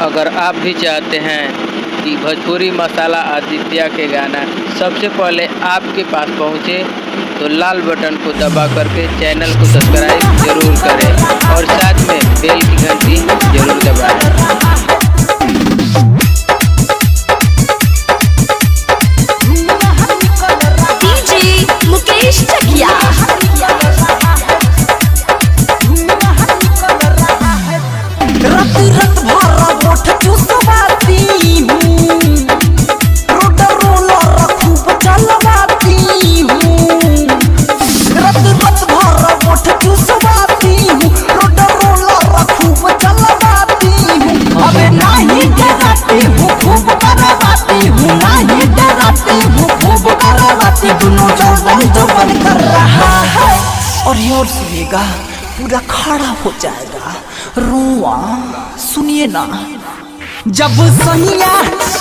अगर आप भी चाहते हैं कि भोजपुरी मसाला आदित्य के गाना सबसे पहले आपके पास पहुंचे, तो लाल बटन को दबा करके चैनल को सब्सक्राइब जरूर करें और साथ में बेल की घंटी जरूर दबाएं। कर रहा है और सुनिएगा पूरा खड़ा हो जाएगा रुआ। सुनिए ना, जब सैया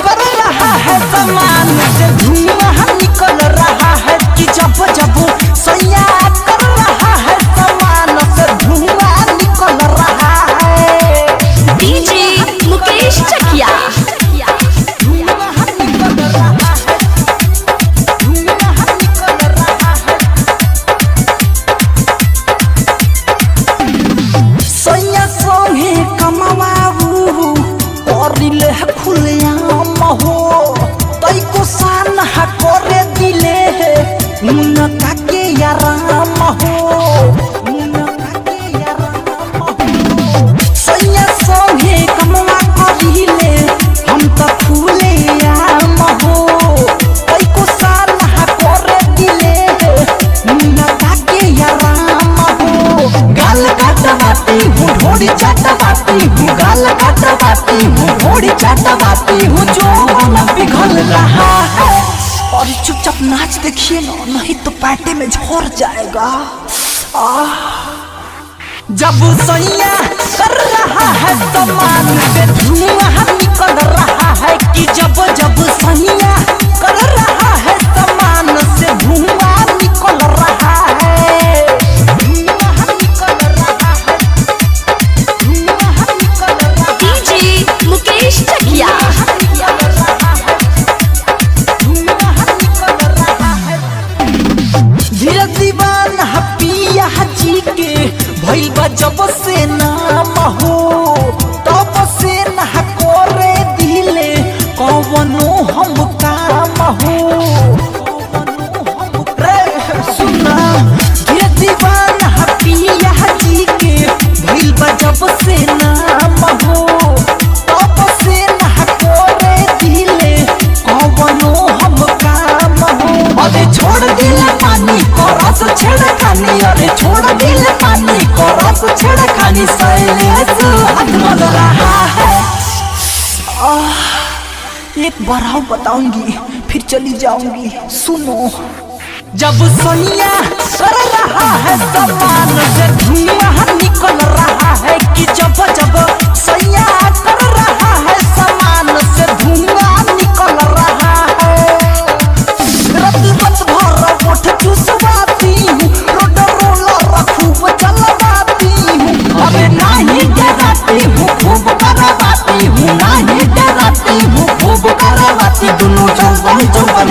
कर रहा है सामान से धुआं निकल रहा है कि जब जब सैया कर रहा है सामान से धुआं निकल रहा है। डीजे मुकेश चकिया चाटवाती हूँ जो पिघल रहा है। और चुपचाप नाच देखिए ना, नहीं तो पैटे में झड़ जाएगा। जब सैया कर रहा है सामान से धुआं निकल रहा है कि जब जब सैया कर रहा है सामान से धुआं निकल रहा है। मुकेश चकिया धीरे दीवाना पिया जी के भइल बा जब से नाम हो, तब से ना करे दिले कवनो हम काम हो। सुना, धीरे दीवाना पिया जी के भइल बा जब से नाम हो, छोड़ दिले पानी करस छेड़खानी, अरे छोड़ दिले पानी करस छेड़खानी, शैलेश हाथ मल रहा है। एक बार आओ बताऊंगी फिर चली जाऊंगी। सुनो, जब सैया कर रहा है सामान से धुआं निकल रहा है कि जब जब सैया कर रहा है सामान से धुआं निकल रहा है।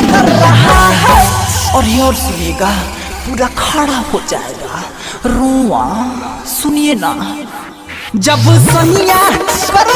कर रहा है और सुनिएगा पूरा खड़ा हो जाएगा रुआ। सुनिए ना, जब सैया कर